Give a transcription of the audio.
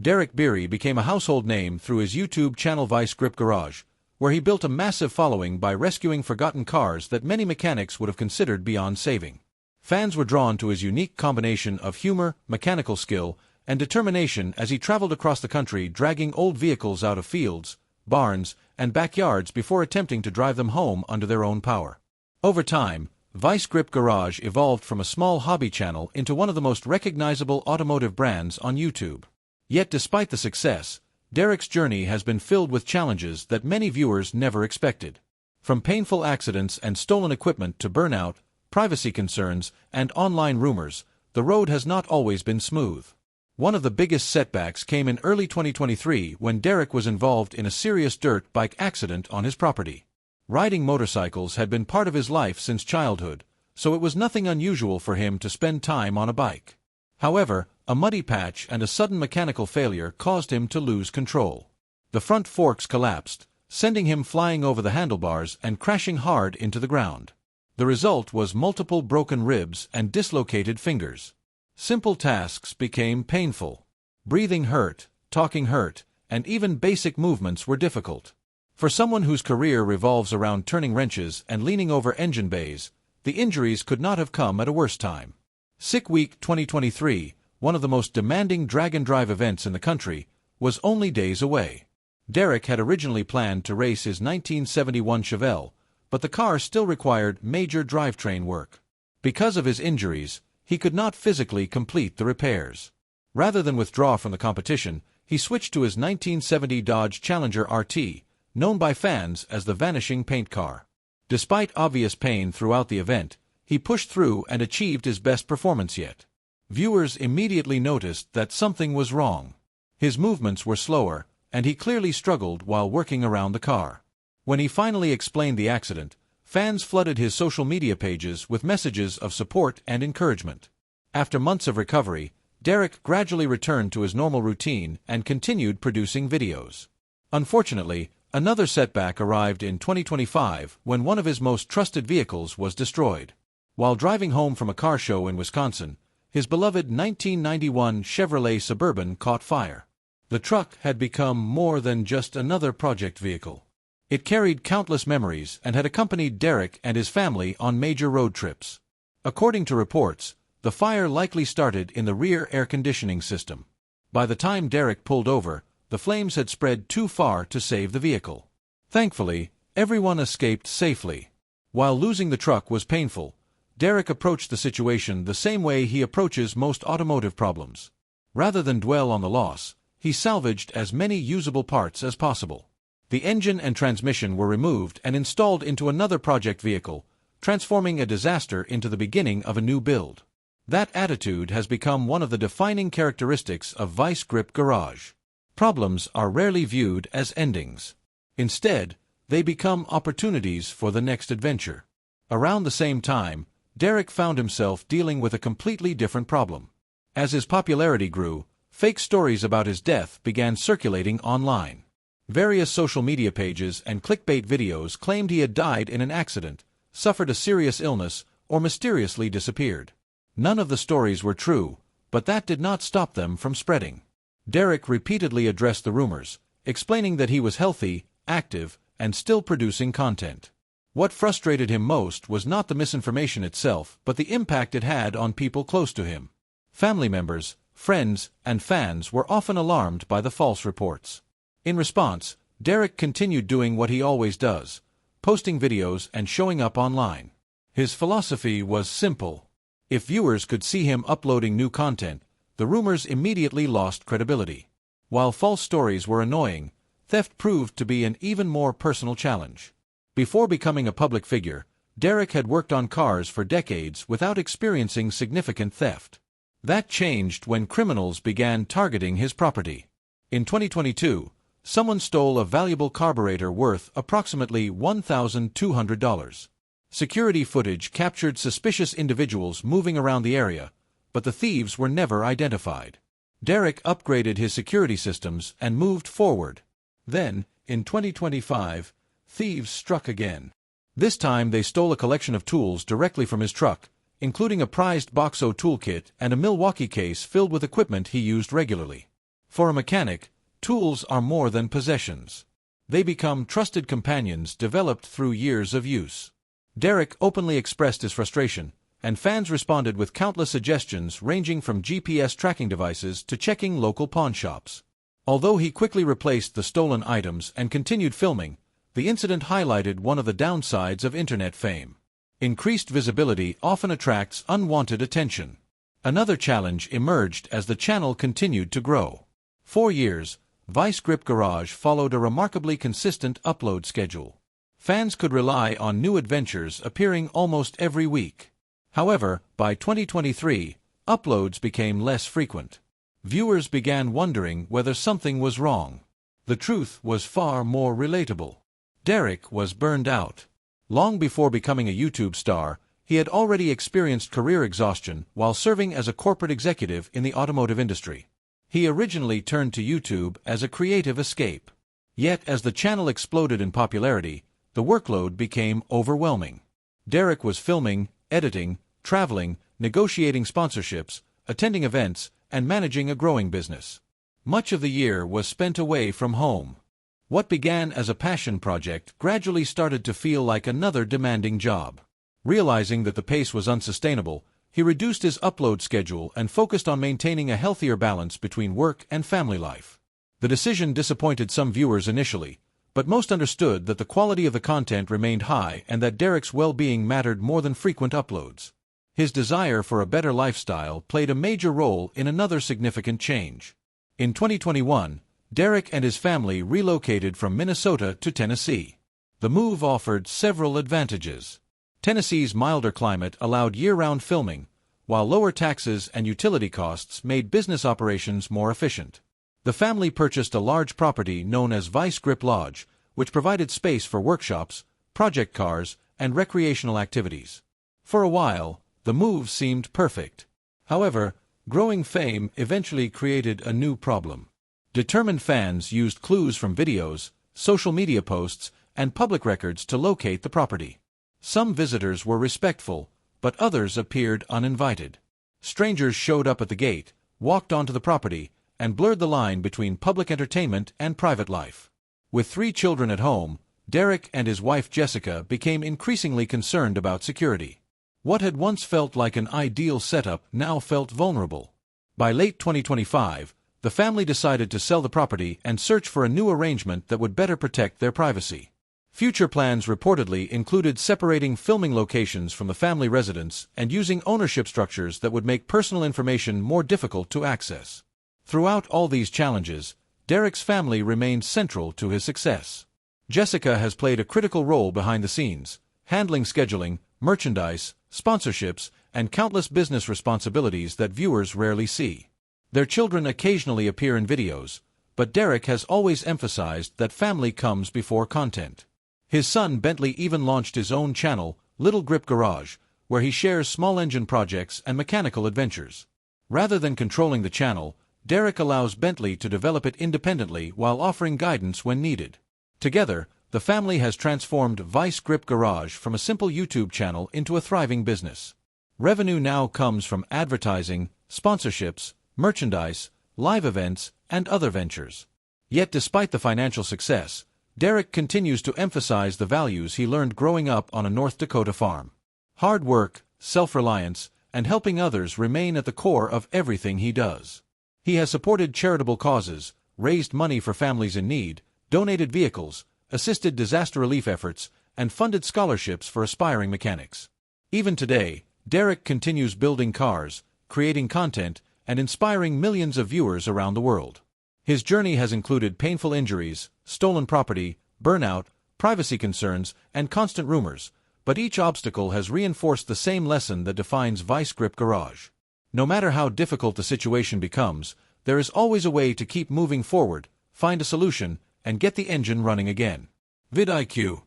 Derek Bieri became a household name through his YouTube channel Vice Grip Garage, where he built a massive following by rescuing forgotten cars that many mechanics would have considered beyond saving. Fans were drawn to his unique combination of humor, mechanical skill, and determination as he traveled across the country dragging old vehicles out of fields, barns, and backyards before attempting to drive them home under their own power. Over time, Vice Grip Garage evolved from a small hobby channel into one of the most recognizable automotive brands on YouTube. Yet despite the success, Derek's journey has been filled with challenges that many viewers never expected. From painful accidents and stolen equipment to burnout, privacy concerns, and online rumors, the road has not always been smooth. One of the biggest setbacks came in early 2023 when Derek was involved in a serious dirt bike accident on his property. Riding motorcycles had been part of his life since childhood, so it was nothing unusual for him to spend time on a bike. However, a muddy patch and a sudden mechanical failure caused him to lose control. The front forks collapsed, sending him flying over the handlebars and crashing hard into the ground. The result was multiple broken ribs and dislocated fingers. Simple tasks became painful. Breathing hurt, talking hurt, and even basic movements were difficult. For someone whose career revolves around turning wrenches and leaning over engine bays, the injuries could not have come at a worse time. Sick Week 2023, one of the most demanding drag-and-drive events in the country, was only days away. Derek had originally planned to race his 1971 Chevelle, but the car still required major drivetrain work. Because of his injuries, he could not physically complete the repairs. Rather than withdraw from the competition, he switched to his 1970 Dodge Challenger RT, known by fans as the vanishing paint car. Despite obvious pain throughout the event, he pushed through and achieved his best performance yet. Viewers immediately noticed that something was wrong. His movements were slower, and he clearly struggled while working around the car. When he finally explained the accident, fans flooded his social media pages with messages of support and encouragement. After months of recovery, Derek gradually returned to his normal routine and continued producing videos. Unfortunately, another setback arrived in 2025 when one of his most trusted vehicles was destroyed. While driving home from a car show in Wisconsin, his beloved 1991 Chevrolet Suburban caught fire. The truck had become more than just another project vehicle. It carried countless memories and had accompanied Derek and his family on major road trips. According to reports, the fire likely started in the rear air conditioning system. By the time Derek pulled over, the flames had spread too far to save the vehicle. Thankfully, everyone escaped safely. While losing the truck was painful, Derek approached the situation the same way he approaches most automotive problems. Rather than dwell on the loss, he salvaged as many usable parts as possible. The engine and transmission were removed and installed into another project vehicle, transforming a disaster into the beginning of a new build. That attitude has become one of the defining characteristics of Vice Grip Garage. Problems are rarely viewed as endings. Instead, they become opportunities for the next adventure. Around the same time, Derek found himself dealing with a completely different problem. As his popularity grew, fake stories about his death began circulating online. Various social media pages and clickbait videos claimed he had died in an accident, suffered a serious illness, or mysteriously disappeared. None of the stories were true, but that did not stop them from spreading. Derek repeatedly addressed the rumors, explaining that he was healthy, active, and still producing content. What frustrated him most was not the misinformation itself, but the impact it had on people close to him. Family members, friends, and fans were often alarmed by the false reports. In response, Derek continued doing what he always does, posting videos and showing up online. His philosophy was simple. If viewers could see him uploading new content, the rumors immediately lost credibility. While false stories were annoying, theft proved to be an even more personal challenge. Before becoming a public figure, Derek had worked on cars for decades without experiencing significant theft. That changed when criminals began targeting his property. In 2022, someone stole a valuable carburetor worth approximately $1,200. Security footage captured suspicious individuals moving around the area, but the thieves were never identified. Derek upgraded his security systems and moved forward. Then, in 2025, thieves struck again. This time they stole a collection of tools directly from his truck, including a prized Boxo toolkit and a Milwaukee case filled with equipment he used regularly. For a mechanic, tools are more than possessions. They become trusted companions developed through years of use. Derek openly expressed his frustration, and fans responded with countless suggestions ranging from GPS tracking devices to checking local pawn shops. Although he quickly replaced the stolen items and continued filming, the incident highlighted one of the downsides of internet fame. Increased visibility often attracts unwanted attention. Another challenge emerged as the channel continued to grow. For years, Vice Grip Garage followed a remarkably consistent upload schedule. Fans could rely on new adventures appearing almost every week. However, by 2023, uploads became less frequent. Viewers began wondering whether something was wrong. The truth was far more relatable. Derek was burned out. Long before becoming a YouTube star, he had already experienced career exhaustion while serving as a corporate executive in the automotive industry. He originally turned to YouTube as a creative escape. Yet as the channel exploded in popularity, the workload became overwhelming. Derek was filming, editing, traveling, negotiating sponsorships, attending events, and managing a growing business. Much of the year was spent away from home. What began as a passion project gradually started to feel like another demanding job. Realizing that the pace was unsustainable, he reduced his upload schedule and focused on maintaining a healthier balance between work and family life. The decision disappointed some viewers initially, but most understood that the quality of the content remained high and that Derek's well-being mattered more than frequent uploads. His desire for a better lifestyle played a major role in another significant change. In 2021, Derek and his family relocated from Minnesota to Tennessee. The move offered several advantages. Tennessee's milder climate allowed year-round filming, while lower taxes and utility costs made business operations more efficient. The family purchased a large property known as Vice Grip Lodge, which provided space for workshops, project cars, and recreational activities. For a while, the move seemed perfect. However, growing fame eventually created a new problem. Determined fans used clues from videos, social media posts, and public records to locate the property. Some visitors were respectful, but others appeared uninvited. Strangers showed up at the gate, walked onto the property, and blurred the line between public entertainment and private life. With 3 children at home, Derek and his wife Jessica became increasingly concerned about security. What had once felt like an ideal setup now felt vulnerable. By late 2025, the family decided to sell the property and search for a new arrangement that would better protect their privacy. Future plans reportedly included separating filming locations from the family residence and using ownership structures that would make personal information more difficult to access. Throughout all these challenges, Derek's family remained central to his success. Jessica has played a critical role behind the scenes, handling scheduling, merchandise, sponsorships, and countless business responsibilities that viewers rarely see. Their children occasionally appear in videos, but Derek has always emphasized that family comes before content. His son Bentley even launched his own channel, Little Grip Garage, where he shares small engine projects and mechanical adventures. Rather than controlling the channel, Derek allows Bentley to develop it independently while offering guidance when needed. Together, the family has transformed Vice Grip Garage from a simple YouTube channel into a thriving business. Revenue now comes from advertising, sponsorships, merchandise, live events, and other ventures. Yet despite the financial success, Derek continues to emphasize the values he learned growing up on a North Dakota farm. Hard work, self-reliance, and helping others remain at the core of everything he does. He has supported charitable causes, raised money for families in need, donated vehicles, assisted disaster relief efforts, and funded scholarships for aspiring mechanics. Even today, Derek continues building cars, creating content, and inspiring millions of viewers around the world. His journey has included painful injuries, stolen property, burnout, privacy concerns, and constant rumors, but each obstacle has reinforced the same lesson that defines Vice Grip Garage. No matter how difficult the situation becomes, there is always a way to keep moving forward, find a solution, and get the engine running again. vidIQ